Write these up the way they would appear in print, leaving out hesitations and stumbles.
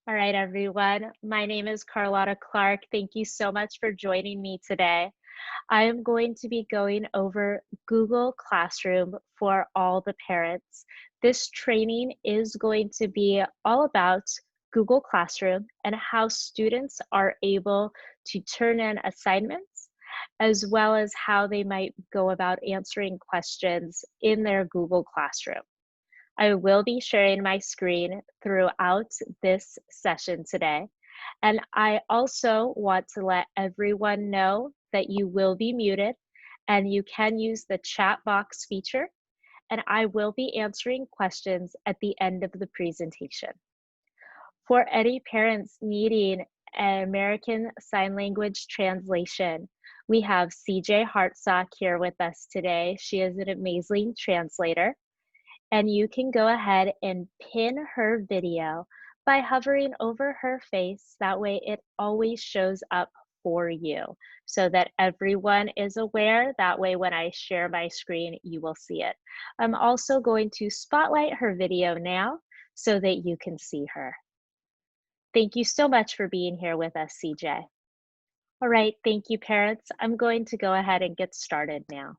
All right, everyone. My name is Carlotta Clark. Thank you so much for joining me today. I am going to be going over Google Classroom for all the parents. This training is going to be all about Google Classroom and how students are able to turn in assignments, as well as how they might go about answering questions in their Google Classroom. I will be sharing my screen throughout this session today. And I also want to let everyone know that you will be muted and you can use the chat box feature. And I will be answering questions at the end of the presentation. For any parents needing an American Sign Language translation, we have CJ Hartsock here with us today. She is an amazing translator, and you can go ahead and pin her video by hovering over her face. That way it always shows up for you so that everyone is aware. That way when I share my screen, you will see it. I'm also going to spotlight her video now so that you can see her. Thank you so much for being here with us, CJ. All right, thank you, parents. I'm going to go ahead and get started now.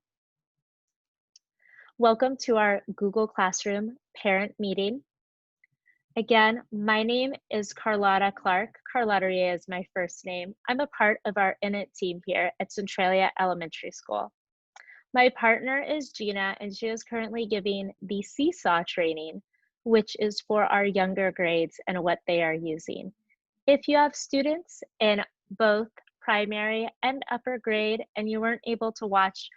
Welcome to our Google Classroom parent meeting. Again, my name is Carlotta Clark. Carlotta Ria is my first name. I'm a part of our INIT team here at Centralia Elementary School. My partner is Gina, and she is currently giving the Seesaw training, which is for our younger grades and what they are using. If you have students in both primary and upper grade and you weren't able to watch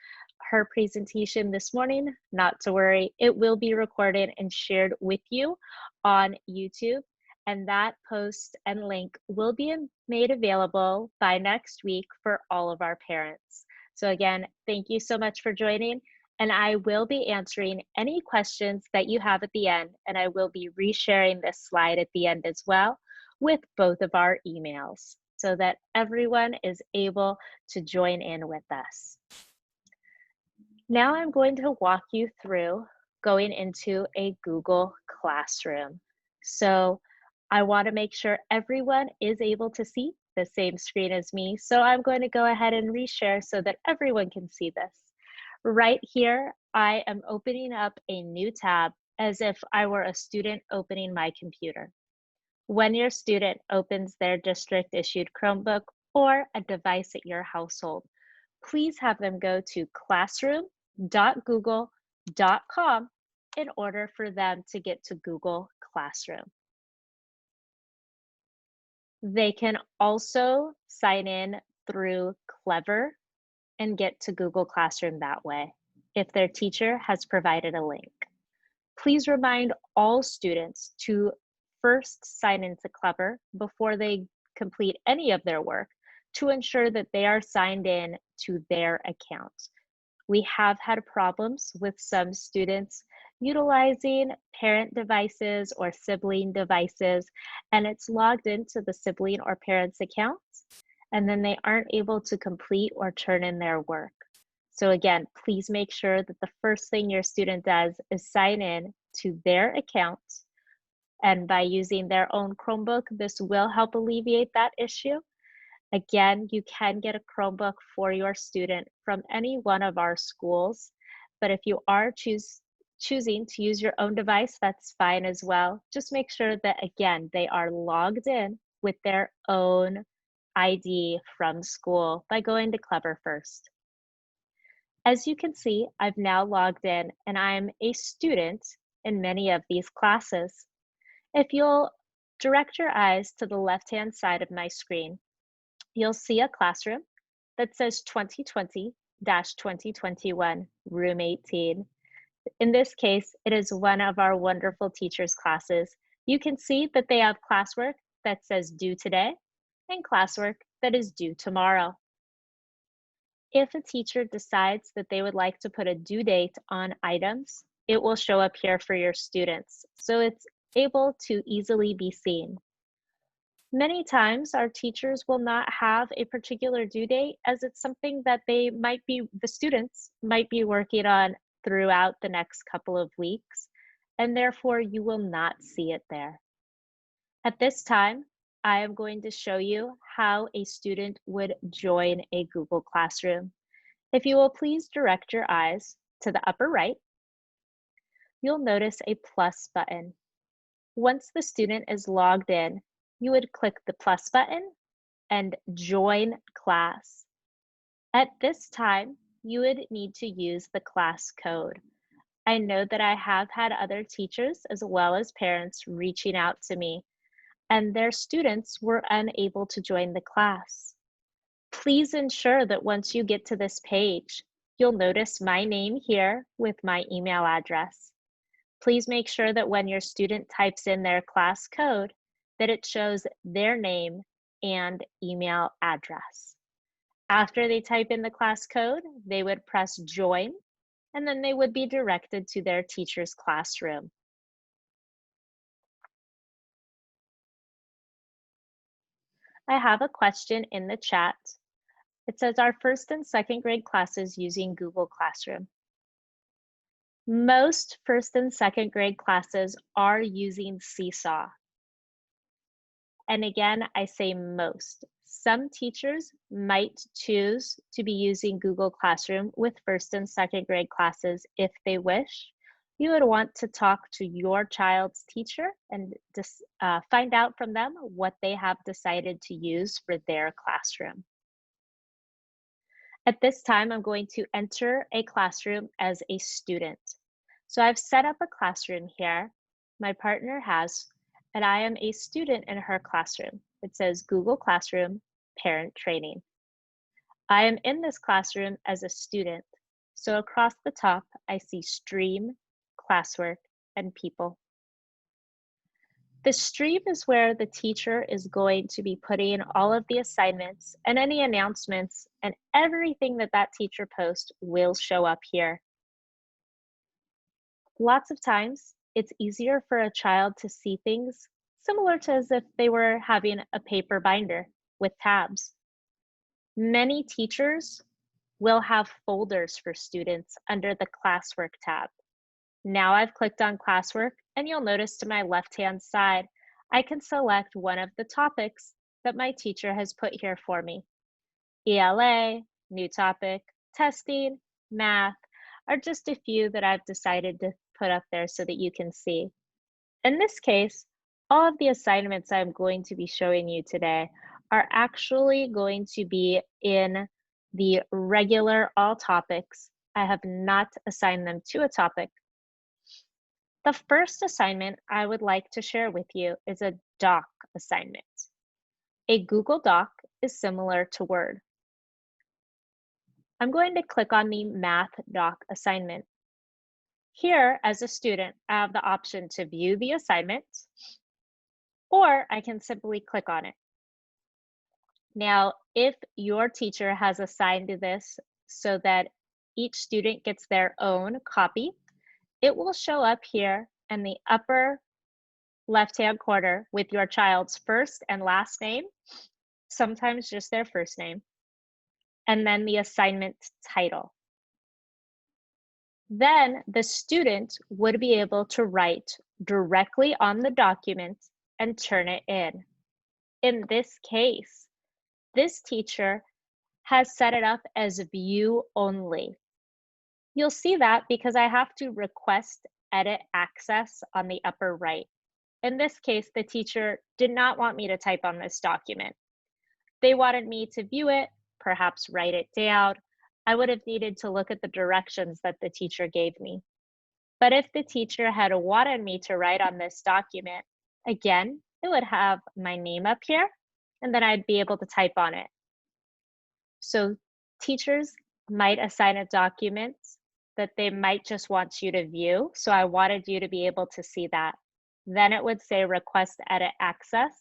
her presentation this morning, not to worry, it will be recorded and shared with you on YouTube. And that post and link will be made available by next week for all of our parents. So again, thank you so much for joining. And I will be answering any questions that you have at the end. And I will be resharing this slide at the end as well with both of our emails so that everyone is able to join in with us. Now I'm going to walk you through going into a Google Classroom. So I want to make sure everyone is able to see the same screen as me. So I'm going to go ahead and reshare so that everyone can see this. Right here, I am opening up a new tab as if I were a student opening my computer. When your student opens their district issued Chromebook or a device at your household, please have them go to classroom.google.com in order for them to get to Google Classroom. They can also sign in through Clever and get to Google Classroom that way if their teacher has provided a link. Please remind all students to first sign into Clever before they complete any of their work to ensure that they are signed in to their account. We have had problems with some students utilizing parent devices or sibling devices, and it's logged into the sibling or parent's accounts, and then they aren't able to complete or turn in their work. So again, please make sure that the first thing your student does is sign in to their account. And by using their own Chromebook, this will help alleviate that issue. Again, you can get a Chromebook for your student from any one of our schools, but if you are choosing to use your own device, that's fine as well. Just make sure that, again, they are logged in with their own ID from school by going to Clever first. As you can see, I've now logged in and I'm a student in many of these classes. If you'll direct your eyes to the left-hand side of my screen, you'll see a classroom that says 2020-2021, room 18. In this case, it is one of our wonderful teachers' classes. You can see that they have classwork that says due today and classwork that is due tomorrow. If a teacher decides that they would like to put a due date on items, it will show up here for your students, so it's able to easily be seen. Many times our teachers will not have a particular due date as it's something that the students might be working on throughout the next couple of weeks, and therefore you will not see it there. At this time, I am going to show you how a student would join a Google Classroom. If you will please direct your eyes to the upper right, you'll notice a plus button. Once the student is logged in, you would click the plus button and join class. At this time, you would need to use the class code. I know that I have had other teachers as well as parents reaching out to me, and their students were unable to join the class. Please ensure that once you get to this page, you'll notice my name here with my email address. Please make sure that when your student types in their class code, that it shows their name and email address. After they type in the class code, they would press join, and then they would be directed to their teacher's classroom. I have a question in the chat. It says, are first and second grade classes using Google Classroom? Most first and second grade classes are using Seesaw. And again, I say most. Some teachers might choose to be using Google Classroom with first and second grade classes if they wish. You would want to talk to your child's teacher and find out from them what they have decided to use for their classroom. At this time, I'm going to enter a classroom as a student. So I've set up a classroom here. My partner has, and I am a student in her classroom. It says Google Classroom Parent Training. I am in this classroom as a student. So across the top, I see Stream, Classwork, and People. The stream is where the teacher is going to be putting all of the assignments and any announcements, and everything that that teacher posts will show up here. Lots of times, it's easier for a child to see things similar to as if they were having a paper binder with tabs. Many teachers will have folders for students under the Classwork tab. Now I've clicked on Classwork, and you'll notice to my left-hand side, I can select one of the topics that my teacher has put here for me. ELA, new topic, testing, math are just a few that I've decided to put up there so that you can see. In this case, all of the assignments I'm going to be showing you today are actually going to be in the regular all topics. I have not assigned them to a topic. The first assignment I would like to share with you is a doc assignment. A Google Doc is similar to Word. I'm going to click on the Math Doc assignment. Here, as a student, I have the option to view the assignment, or I can simply click on it. Now, if your teacher has assigned this so that each student gets their own copy, it will show up here in the upper left-hand corner with your child's first and last name, sometimes just their first name, and then the assignment title. Then the student would be able to write directly on the document and turn it in. In this case, this teacher has set it up as view only. You'll see that because I have to request edit access on the upper right. In this case, the teacher did not want me to type on this document. They wanted me to view it, perhaps write it down. I would have needed to look at the directions that the teacher gave me. But if the teacher had wanted me to write on this document, again, it would have my name up here, and then I'd be able to type on it. So teachers might assign a document that they might just want you to view. So I wanted you to be able to see that. Then it would say request edit access,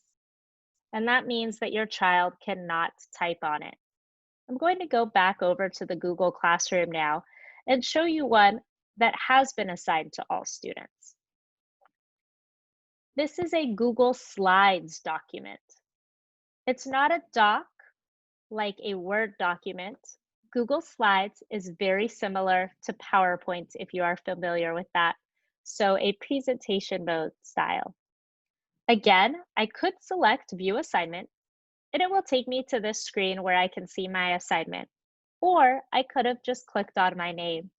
and that means that your child cannot type on it. I'm going to go back over to the Google Classroom now and show you one that has been assigned to all students. This is a Google Slides document. It's not a doc like a Word document. Google Slides is very similar to PowerPoint if you are familiar with that. So a presentation mode style. Again, I could select View Assignment, and it will take me to this screen where I can see my assignment. Or I could have just clicked on my name.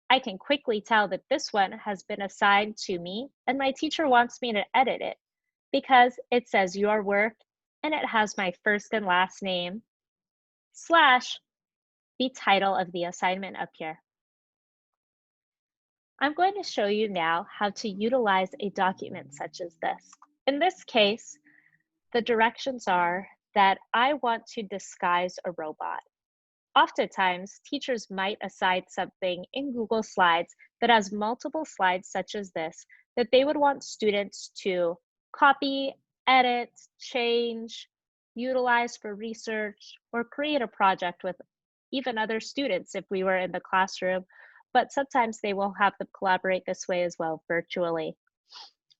I can quickly tell that this one has been assigned to me and my teacher wants me to edit it because it says your work and it has my first and last name slash the title of the assignment up here. I'm going to show you now how to utilize a document such as this. In this case, the directions are that I want to disguise a robot. Oftentimes, teachers might assign something in Google Slides that has multiple slides such as this that they would want students to copy, edit, change, utilize for research, or create a project with even other students if we were in the classroom. But sometimes they will have them collaborate this way as well virtually.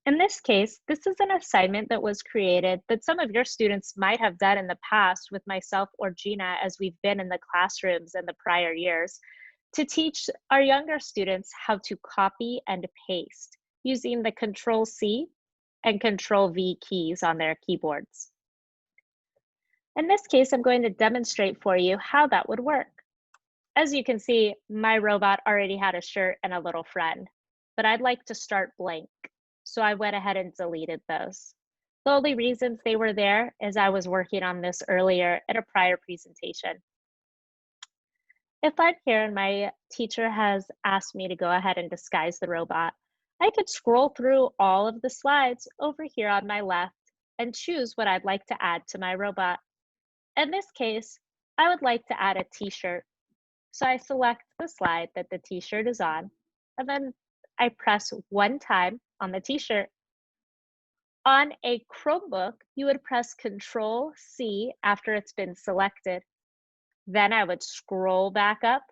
In this case, this is an assignment that was created that some of your students might have done in the past with myself or Gina as we've been in the classrooms in the prior years to teach our younger students how to copy and paste using the Control C and Control V keys on their keyboards. In this case, I'm going to demonstrate for you how that would work. As you can see, my robot already had a shirt and a little friend, but I'd like to start blank. So I went ahead and deleted those. The only reasons they were there is I was working on this earlier in a prior presentation. If I'm here and my teacher has asked me to go ahead and disguise the robot, I could scroll through all of the slides over here on my left and choose what I'd like to add to my robot. In this case, I would like to add a t-shirt. So I select the slide that the t-shirt is on, and then I press one time on the t-shirt. On a Chromebook, you would press Control C after it's been selected. Then I would scroll back up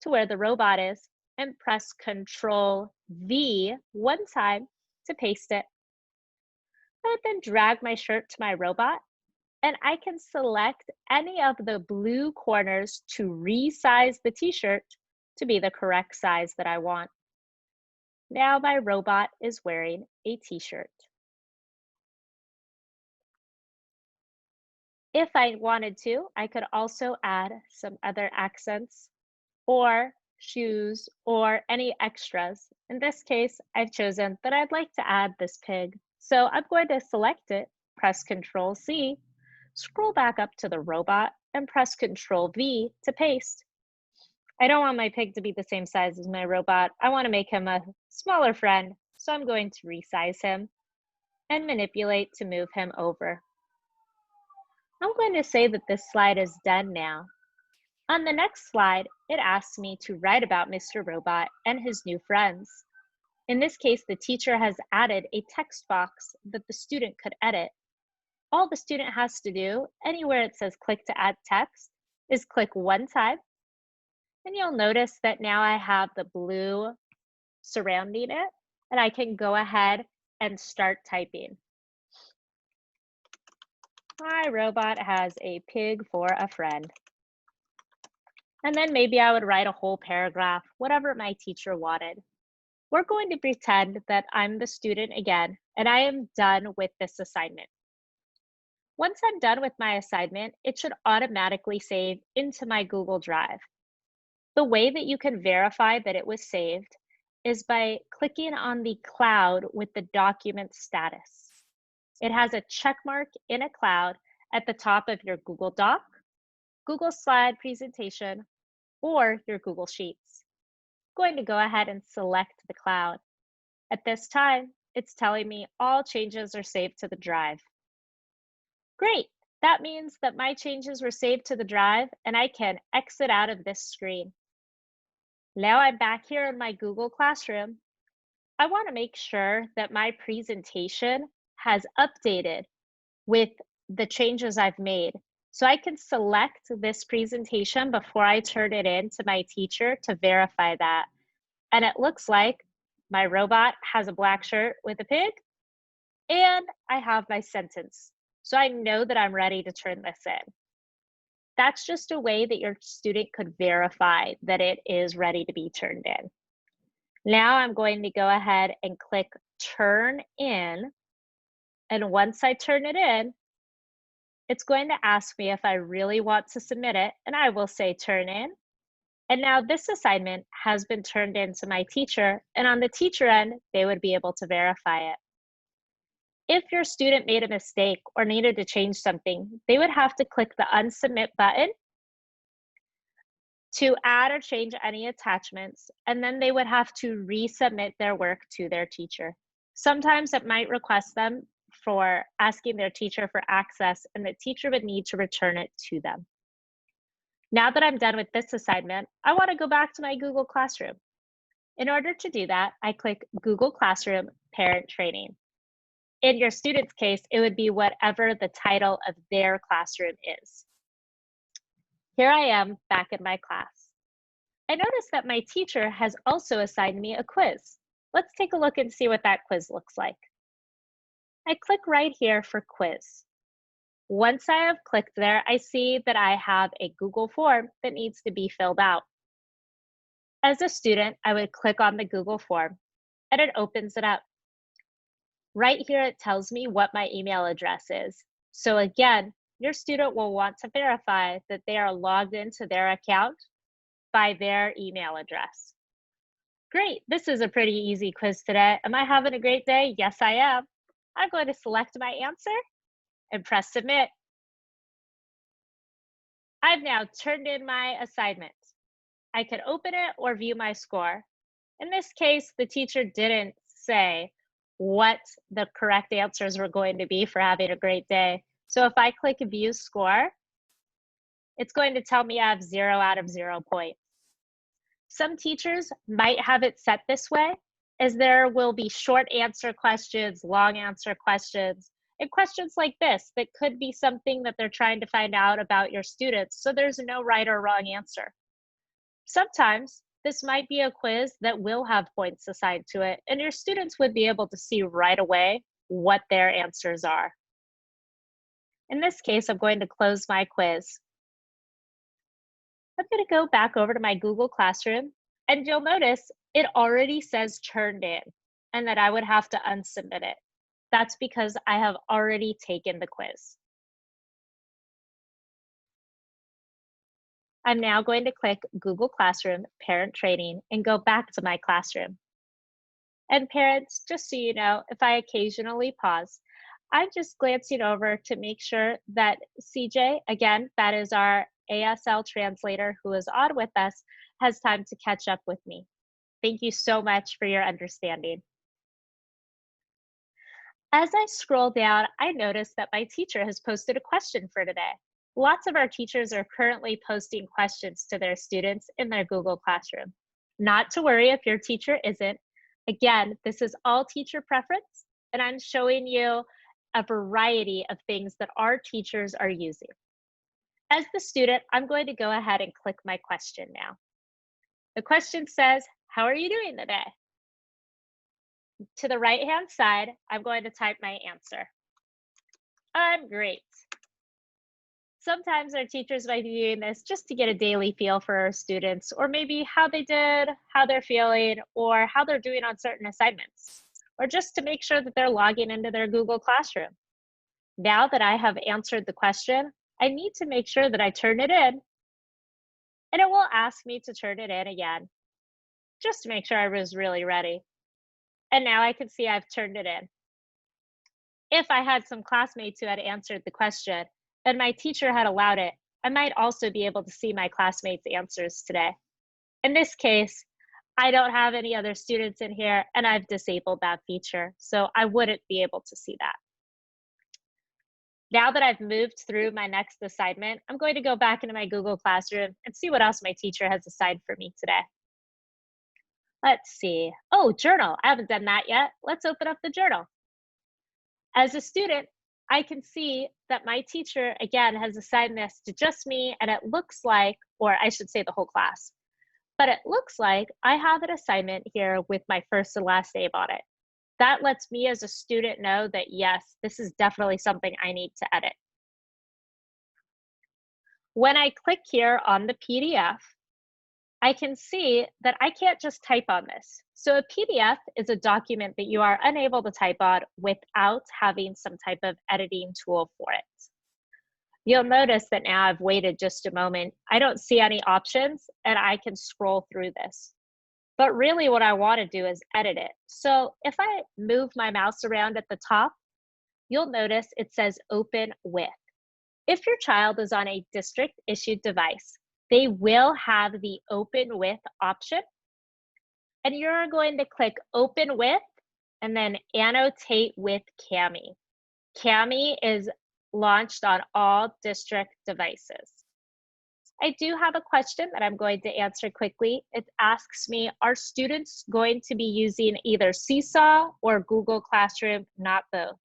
to where the robot is and press Control V one time to paste it. I would then drag my shirt to my robot and I can select any of the blue corners to resize the t-shirt to be the correct size that I want. Now my robot is wearing a t-shirt. If I wanted to, I could also add some other accents or shoes or any extras. In this case, I've chosen that I'd like to add this pig. So I'm going to select it, press Control C, scroll back up to the robot and press Control V to paste. I don't want my pig to be the same size as my robot. I want to make him a smaller friend. So I'm going to resize him and manipulate to move him over. I'm going to say that this slide is done now. On the next slide, it asks me to write about Mr. Robot and his new friends. In this case, the teacher has added a text box that the student could edit. All the student has to do, anywhere it says click to add text, is click one time. And you'll notice that now I have the blue surrounding it, and I can go ahead and start typing. My robot has a pig for a friend. And then maybe I would write a whole paragraph, whatever my teacher wanted. We're going to pretend that I'm the student again, and I am done with this assignment. Once I'm done with my assignment, it should automatically save into my Google Drive. The way that you can verify that it was saved is by clicking on the cloud with the document status. It has a check mark in a cloud at the top of your Google Doc, Google Slide presentation, or your Google Sheets. I'm going to go ahead and select the cloud. At this time, it's telling me all changes are saved to the drive. Great, that means that my changes were saved to the drive and I can exit out of this screen. Now I'm back here in my Google Classroom. I want to make sure that my presentation has updated with the changes I've made. So I can select this presentation before I turn it in to my teacher to verify that. And it looks like my robot has a black shirt with a pig, and I have my sentence. So I know that I'm ready to turn this in. That's just a way that your student could verify that it is ready to be turned in. Now I'm going to go ahead and click Turn In, And once I turn it in, it's going to ask me if I really want to submit it, and I will say turn in. And now this assignment has been turned in to my teacher, and on the teacher end, they would be able to verify it. If your student made a mistake or needed to change something, they would have to click the unsubmit button to add or change any attachments, and then they would have to resubmit their work to their teacher. Sometimes it might request them for asking their teacher for access, and the teacher would need to return it to them. Now that I'm done with this assignment, I want to go back to my Google Classroom. In order to do that, I click Google Classroom Parent Training. In your student's case, it would be whatever the title of their classroom is. Here I am back in my class. I notice that my teacher has also assigned me a quiz. Let's take a look and see what that quiz looks like. I click right here for quiz. Once I have clicked there, I see that I have a Google form that needs to be filled out. As a student, I would click on the Google form and it opens it up. Right here, it tells me what my email address is. So again, your student will want to verify that they are logged into their account by their email address. Great, this is a pretty easy quiz today. Am I having a great day? Yes, I am. I'm going to select my answer and press submit. I've now turned in my assignment. I can open it or view my score. In this case, the teacher didn't say what the correct answers were going to be for having a great day. So if I click view score, it's going to tell me I have 0 out of 0 points. Some teachers might have it set this way, as there will be short answer questions, long answer questions, and questions like this that could be something that they're trying to find out about your students, so there's no right or wrong answer. Sometimes this might be a quiz that will have points assigned to it, and your students would be able to see right away what their answers are. In this case, I'm going to close my quiz. I'm going to go back over to my Google Classroom, and you'll notice it already says turned in, and that I would have to unsubmit it. That's because I have already taken the quiz. I'm now going to click Google Classroom Parent Training and go back to my classroom. And parents, just so you know, if I occasionally pause, I'm just glancing over to make sure that CJ, again, that is our ASL translator who is on with us, has time to catch up with me. Thank you so much for your understanding. As I scroll down, I notice that my teacher has posted a question for today. Lots of our teachers are currently posting questions to their students in their Google Classroom. Not to worry if your teacher isn't. Again, this is all teacher preference, and I'm showing you a variety of things that our teachers are using. As the student, I'm going to go ahead and click my question now. The question says, how are you doing today? To the right-hand side, I'm going to type my answer. I'm great. Sometimes our teachers might be doing this just to get a daily feel for our students, or maybe how they did, how they're feeling, or how they're doing on certain assignments, or just to make sure that they're logging into their Google Classroom. Now that I have answered the question, I need to make sure that I turn it in, and it will ask me to turn it in again, just to make sure I was really ready. And now I can see I've turned it in. If I had some classmates who had answered the question and my teacher had allowed it, I might also be able to see my classmates' answers today. In this case, I don't have any other students in here and I've disabled that feature, so I wouldn't be able to see that. Now that I've moved through my next assignment, I'm going to go back into my Google Classroom and see what else my teacher has assigned for me today. Let's see. Oh, journal. I haven't done that yet. Let's open up the journal. As a student, I can see that my teacher, again, has assigned this to just me, and it looks like, or I should say the whole class, but it looks like I have an assignment here with my first and last name on it. That lets me as a student know that, yes, this is definitely something I need to edit. When I click here on the PDF, I can see that I can't just type on this. So a PDF is a document that you are unable to type on without having some type of editing tool for it. You'll notice that now I've waited just a moment. I don't see any options and I can scroll through this. But really what I want to do is edit it. So if I move my mouse around at the top, you'll notice it says open with. If your child is on a district issued device, they will have the open with option, and you're going to click open with and then annotate with Kami. Kami is launched on all district devices. I do have a question that I'm going to answer quickly. It asks me, are students going to be using either Seesaw or Google Classroom, not both?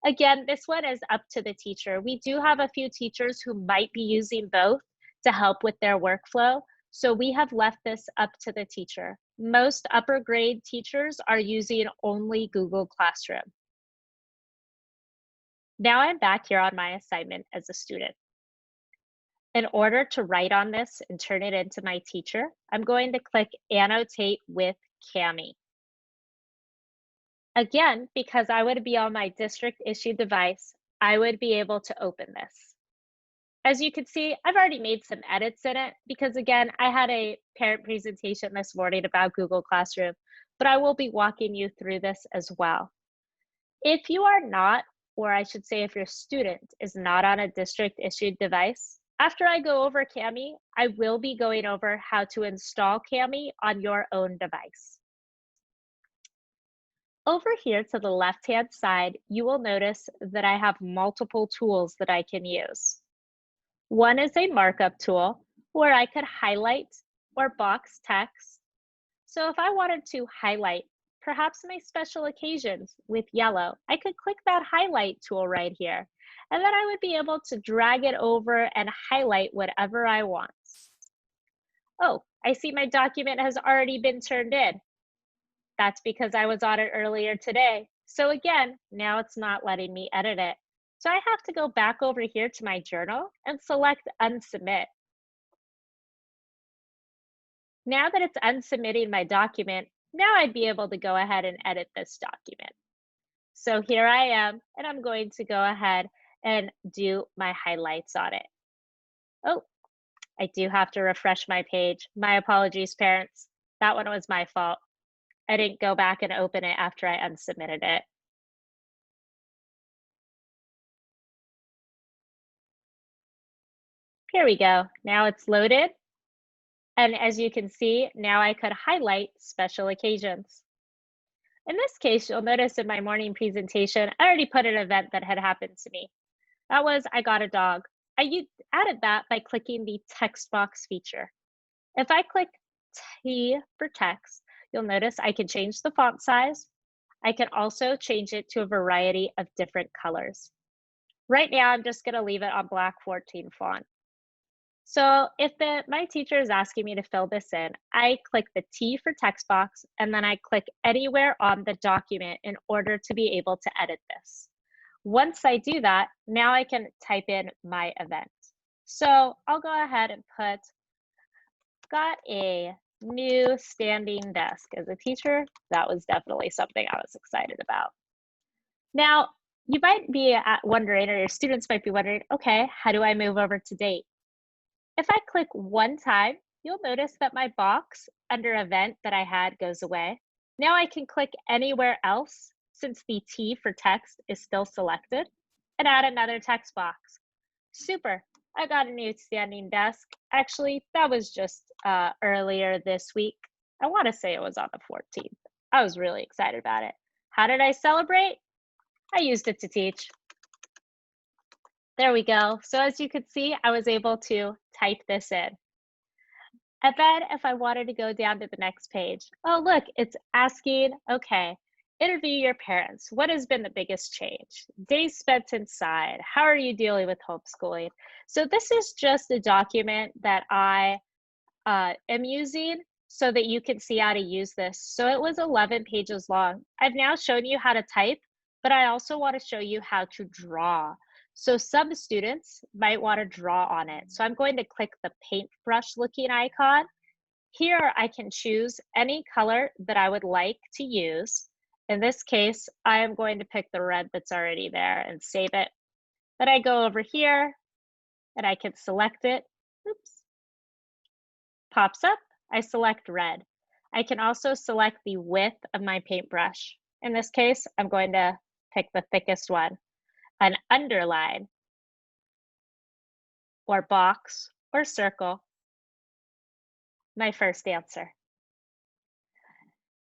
Again, this one is up to the teacher. We do have a few teachers who might be using both to help with their workflow, so we have left this up to the teacher. Most upper grade teachers are using only Google Classroom. Now I'm back here on my assignment as a student. In order to write on this and turn it into my teacher, I'm going to click Annotate with Kami. Again, because I would be on my district issued device, I would be able to open this. As you can see, I've already made some edits in it because again, I had a parent presentation this morning about Google Classroom, but I will be walking you through this as well. If you are not, or I should say if your student is not on a district issued device, after I go over Kami, I will be going over how to install Kami on your own device. Over here to the left-hand side, you will notice that I have multiple tools that I can use. One is a markup tool where I could highlight or box text. So if I wanted to highlight perhaps my special occasions with yellow, I could click that highlight tool right here. And then I would be able to drag it over and highlight whatever I want. Oh, I see my document has already been turned in. That's because I was on it earlier today. So again, now it's not letting me edit it. So I have to go back over here to my journal and select unsubmit. Now that it's unsubmitting my document, now I'd be able to go ahead and edit this document. So here I am, and I'm going to go ahead and do my highlights on it. Oh, I do have to refresh my page. My apologies, parents. That one was my fault. I didn't go back and open it after I unsubmitted it. Here we go. Now it's loaded. And as you can see, now I could highlight special occasions. In this case, you'll notice in my morning presentation, I already put an event that had happened to me. That was I got a dog. Added that by clicking the text box feature. If I click T for text, you'll notice I can change the font size. I can also change it to a variety of different colors. Right now, I'm just going to leave it on black 14 font. So if my teacher is asking me to fill this in, I click the T for text box, and then I click anywhere on the document in order to be able to edit this. Once I do that, now I can type in my event. So I'll go ahead and put, got a new standing desk. As a teacher, that was definitely something I was excited about. Now, you might be wondering, or your students might be wondering, okay, how do I move over to date? If I click one time, you'll notice that my box under event that I had goes away. Now I can click anywhere else since the T for text is still selected and add another text box. Super, I got a new standing desk. Actually, that was just earlier this week. I want to say it was on the 14th. I was really excited about it. How did I celebrate? I used it to teach. There we go. So as you could see, I was able to type this in. And then if I wanted to go down to the next page, oh, look, it's asking, okay, interview your parents. What has been the biggest change? Days spent inside. How are you dealing with homeschooling? So this is just a document that I am using so that you can see how to use this. So it was 11 pages long. I've now shown you how to type, but I also want to show you how to draw. So some students might want to draw on it. So I'm going to click the paintbrush looking icon, Here I can choose any color that I would like to use. In this case, I am going to pick the red that's already there and save it. Then I go over here and I can select it. Oops, pops up. I select red. I can also select the width of my paintbrush. In this case, I'm going to pick the thickest one, an underline or box or circle, my first answer.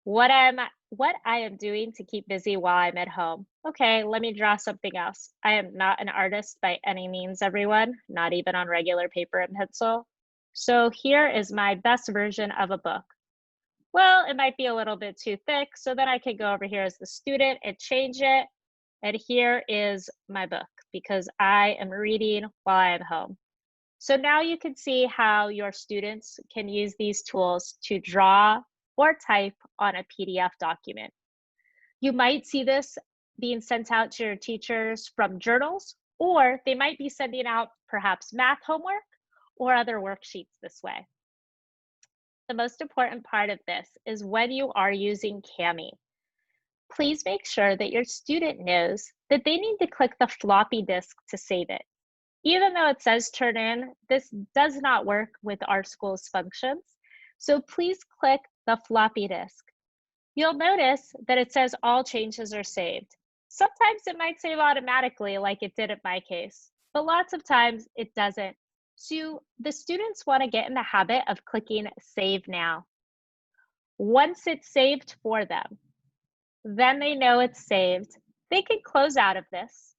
What I am doing to keep busy while I'm at home. Okay, let me draw something else. I am not an artist by any means, everyone, not even on regular paper and pencil. So here is my best version of a book. Well, it might be a little bit too thick, so then I can go over here as the student and change it. And here is my book because I am reading while I am home. So now you can see how your students can use these tools to draw or type on a PDF document. You might see this being sent out to your teachers from journals, or they might be sending out perhaps math homework or other worksheets this way. The most important part of this is when you are using Kami, please make sure that your student knows that they need to click the floppy disk to save it. Even though it says turn in, this does not work with our school's functions. So please click the floppy disk. You'll notice that it says all changes are saved. Sometimes it might save automatically like it did in my case, but lots of times it doesn't. So the students want to get in the habit of clicking save now. Once it's saved for them, then they know it's saved. They can close out of this,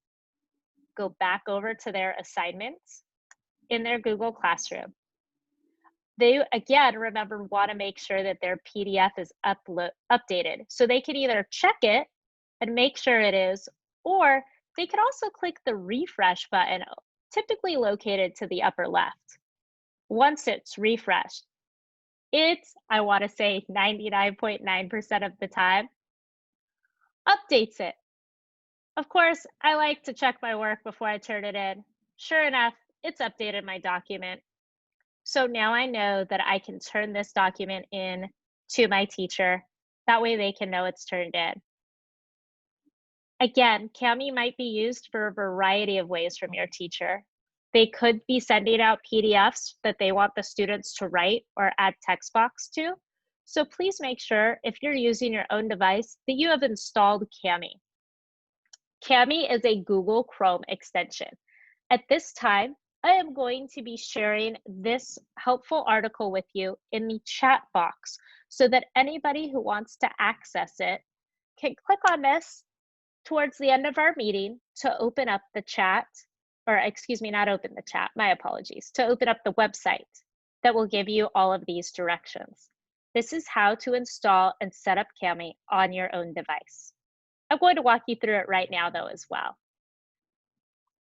go back over to their assignments in their Google Classroom. They, again, remember, want to make sure that their PDF is updated. So they can either check it and make sure it is, or they can also click the refresh button, typically located to the upper left. Once it's refreshed, it's, I want to say 99.9% of the time, updates it. Of course, I like to check my work before I turn it in. Sure enough, it's updated my document. So now I know that I can turn this document in to my teacher. That way they can know it's turned in. Again, Kami might be used for a variety of ways from your teacher. They could be sending out PDFs that they want the students to write or add text box to. So please make sure if you're using your own device that you have installed Kami. Kami is a Google Chrome extension. At this time, I am going to be sharing this helpful article with you in the chat box so that anybody who wants to access it can click on this towards the end of our meeting to open up the chat, or excuse me, not open the chat, my apologies, to open up the website that will give you all of these directions. This is how to install and set up Kami on your own device. I'm going to walk you through it right now though as well.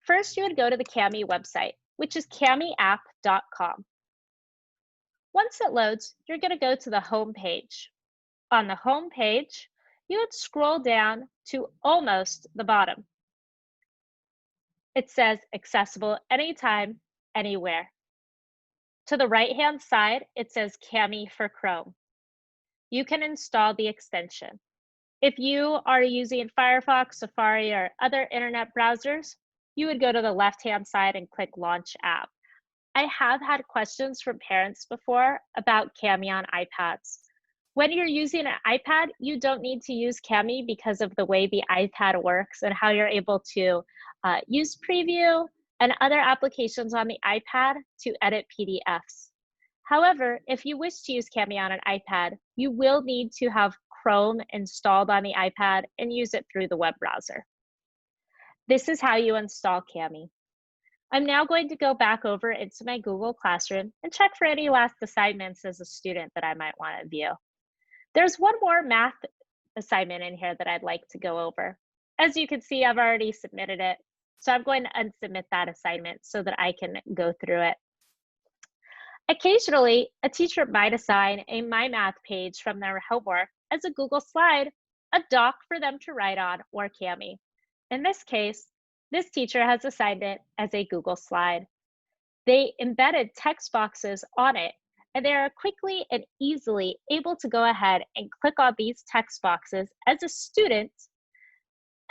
First, you would go to the Kami website, which is kamiapp.com. Once it loads, you're going to go to the home page. On the home page, you would scroll down to almost the bottom. It says accessible anytime, anywhere. To the right-hand side, it says Kami for Chrome. You can install the extension. If you are using Firefox, Safari, or other internet browsers, you would go to the left-hand side and click Launch App. I have had questions from parents before about Kami on iPads. When you're using an iPad, you don't need to use Kami because of the way the iPad works and how you're able to use Preview and other applications on the iPad to edit PDFs. However, if you wish to use Kami on an iPad, you will need to have Chrome installed on the iPad and use it through the web browser. This is how you install Kami. I'm now going to go back over into my Google Classroom and check for any last assignments as a student that I might want to view. There's one more math assignment in here that I'd like to go over. As you can see, I've already submitted it, so I'm going to unsubmit that assignment so that I can go through it. Occasionally, a teacher might assign a My Math page from their homework as a Google slide, a doc for them to write on, or Kami. In this case, this teacher has assigned it as a Google slide. They embedded text boxes on it and they are quickly and easily able to go ahead and click on these text boxes as a student,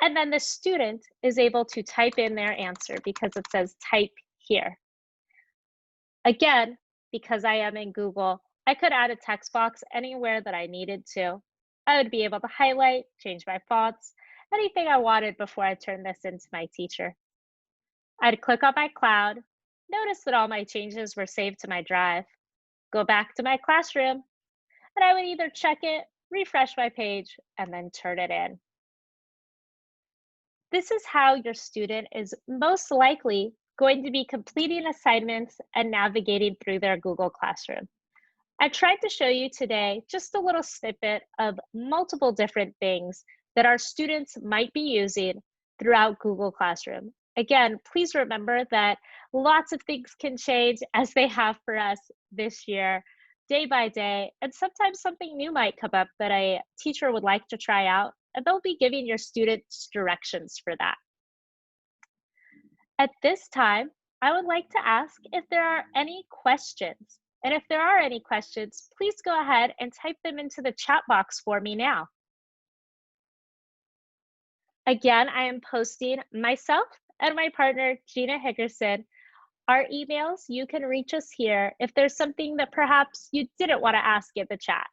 and then the student is able to type in their answer because it says type here. Again, because I am in Google, I could add a text box anywhere that I needed to. I would be able to highlight, change my fonts, anything I wanted before I turned this into my teacher. I'd click on my cloud, notice that all my changes were saved to my drive, go back to my classroom, and I would either check it, refresh my page, and then turn it in. This is how your student is most likely going to be completing assignments and navigating through their Google Classroom. I tried to show you today just a little snippet of multiple different things that our students might be using throughout Google Classroom. Again, please remember that lots of things can change as they have for us this year, day by day, and sometimes something new might come up that a teacher would like to try out, and they'll be giving your students directions for that. At this time, I would like to ask if there are any questions. And if there are any questions, please go ahead and type them into the chat box for me now. Again, I am posting myself and my partner, Gina Hickerson, our emails. You can reach us here if there's something that perhaps you didn't want to ask in the chat.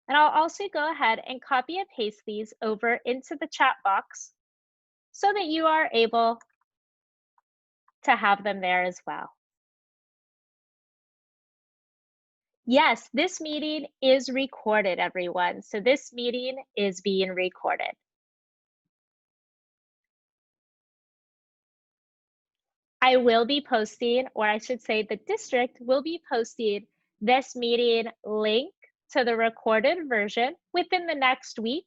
And I'll also go ahead and copy and paste these over into the chat box so that you are able to have them there as well. Yes, this meeting is recorded, everyone. So this meeting is being recorded. I will be posting, or I should say the district will be posting this meeting link to the recorded version within the next week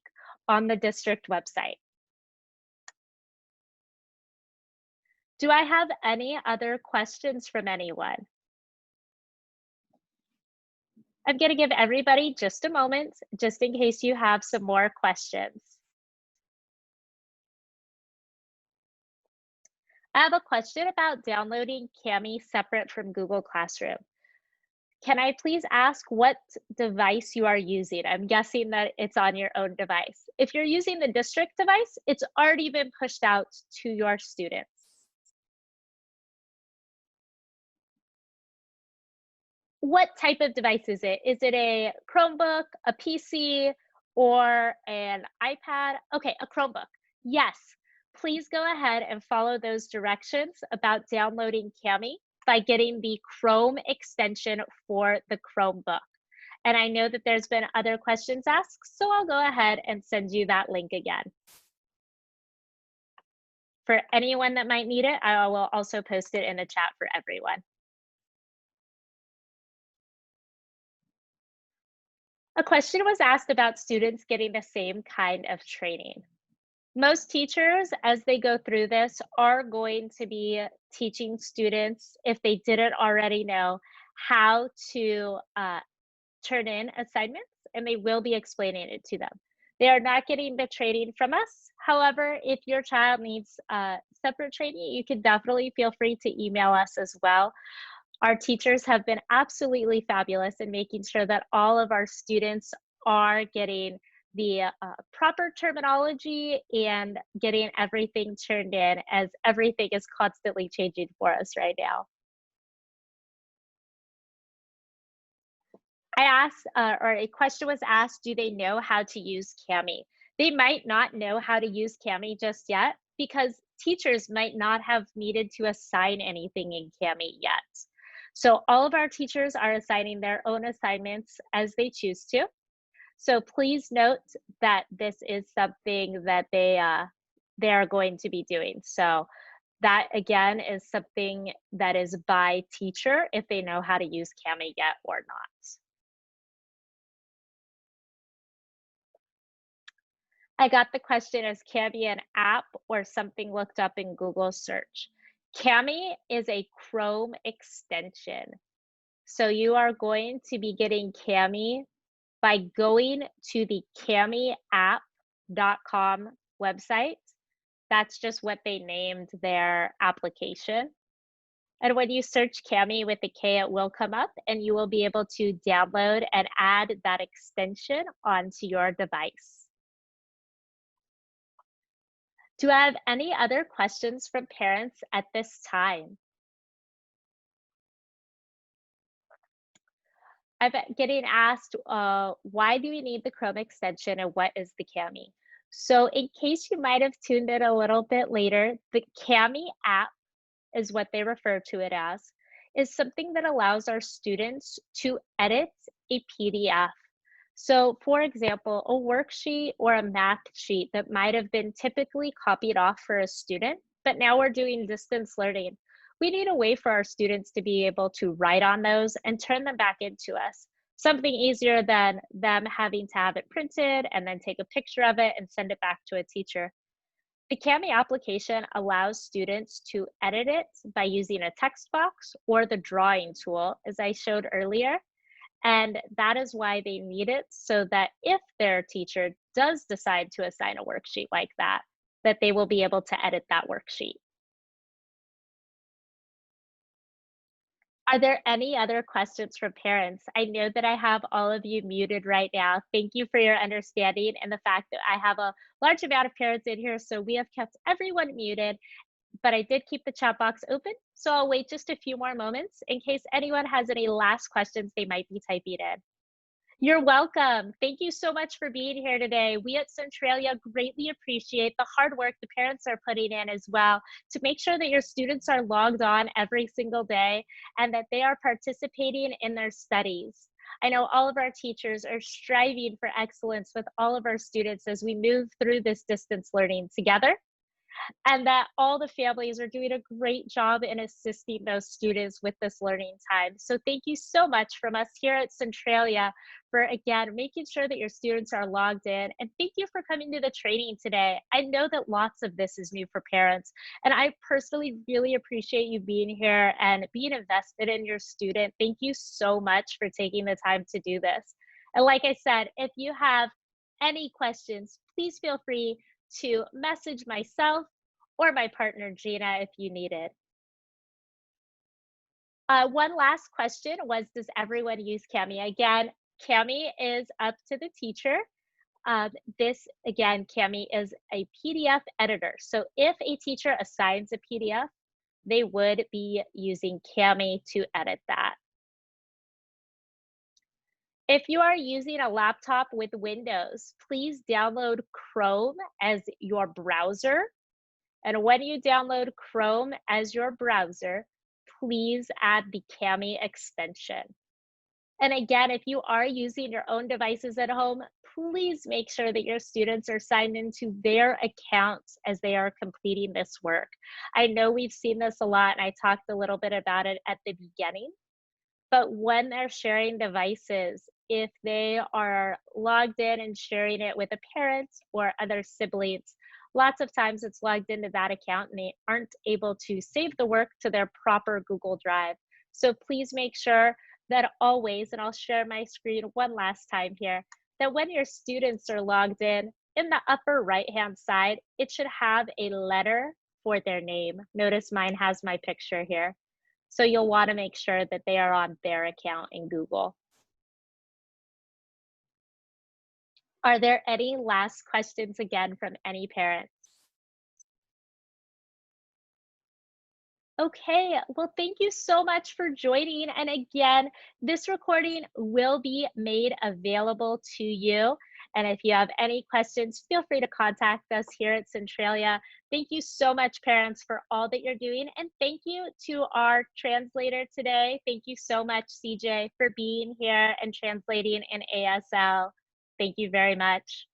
on the district website. Do I have any other questions from anyone? I'm going to give everybody just a moment, just in case you have some more questions. I have a question about downloading Kami separate from Google Classroom. Can I please ask what device you are using? I'm guessing that it's on your own device. If you're using the district device, it's already been pushed out to your students. What type of device is it? Is it a Chromebook, a PC, or an iPad? Okay, a Chromebook. Yes, please go ahead and follow those directions about downloading Kami by getting the Chrome extension for the Chromebook. And I know that there's been other questions asked, so I'll go ahead and send you that link again. For anyone that might need it, I will also post it in the chat for everyone. A question was asked about students getting the same kind of training. Most teachers, as they go through this, are going to be teaching students, if they didn't already know, how to turn in assignments, and they will be explaining it to them. They are not getting the training from us. However, if your child needs separate training, you can definitely feel free to email us as well. Our teachers have been absolutely fabulous in making sure that all of our students are getting the proper terminology and getting everything turned in, as everything is constantly changing for us right now. I asked, or a question was asked, do they know how to use Kami? They might not know how to use Kami just yet because teachers might not have needed to assign anything in Kami yet. So all of our teachers are assigning their own assignments as they choose to. So please note that this is something that they are going to be doing. So that again is something that is by teacher if they know how to use Kami yet or not. I got the question, is Kami an app or something looked up in Google search? Kami is a Chrome extension. So you are going to be getting Kami by going to the kamiapp.com website. That's just what they named their application. And when you search Cami with the K, it will come up and you will be able to download and add that extension onto your device. Do I have any other questions from parents at this time? I'm getting asked, why do we need the Chrome extension and what is the Cami? So in case you might have tuned in a little bit later, the Cami app is what they refer to it as, is something that allows our students to edit a PDF. So, for example, a worksheet or a math sheet that might have been typically copied off for a student, but now we're doing distance learning. We need a way for our students to be able to write on those and turn them back into us. Something easier than them having to have it printed and then take a picture of it and send it back to a teacher. The Kami application allows students to edit it by using a text box or the drawing tool, as I showed earlier. And that is why they need it, so that if their teacher does decide to assign a worksheet like that they will be able to edit that worksheet. Are there any other questions from parents? I know that I have all of you muted right now. Thank you for your understanding and the fact that I have a large amount of parents in here, so we have kept everyone muted, but I did keep the chat box open. So I'll wait just a few more moments in case anyone has any last questions they might be typing in. You're welcome. Thank you so much for being here today. We at Centralia greatly appreciate the hard work the parents are putting in as well to make sure that your students are logged on every single day and that they are participating in their studies. I know all of our teachers are striving for excellence with all of our students as we move through this distance learning together, and that all the families are doing a great job in assisting those students with this learning time. So thank you so much from us here at Centralia for, again, making sure that your students are logged in. And thank you for coming to the training today. I know that lots of this is new for parents, and I personally really appreciate you being here and being invested in your student. Thank you so much for taking the time to do this. And like I said, if you have any questions, please feel free to message myself or my partner Gina if you need it. One last question was, does everyone use Kami? Again, Kami is up to the teacher. This, again, Kami is a PDF editor. So if a teacher assigns a PDF, they would be using Kami to edit that. If you are using a laptop with Windows, please download Chrome as your browser. And when you download Chrome as your browser, please add the Kami extension. And again, if you are using your own devices at home, please make sure that your students are signed into their accounts as they are completing this work. I know we've seen this a lot, and I talked a little bit about it at the beginning, but when they're sharing devices, if they are logged in and sharing it with a parent or other siblings, lots of times it's logged into that account and they aren't able to save the work to their proper Google Drive. So please make sure that always, and I'll share my screen one last time here, that when your students are logged in the upper right-hand side, it should have a letter for their name. Notice mine has my picture here. So you'll want to make sure that they are on their account in Google. Are there any last questions again from any parents? Okay, well, thank you so much for joining. And again, this recording will be made available to you. And if you have any questions, feel free to contact us here at Centralia. Thank you so much, parents, for all that you're doing. And thank you to our translator today. Thank you so much, CJ, for being here and translating in ASL. Thank you very much.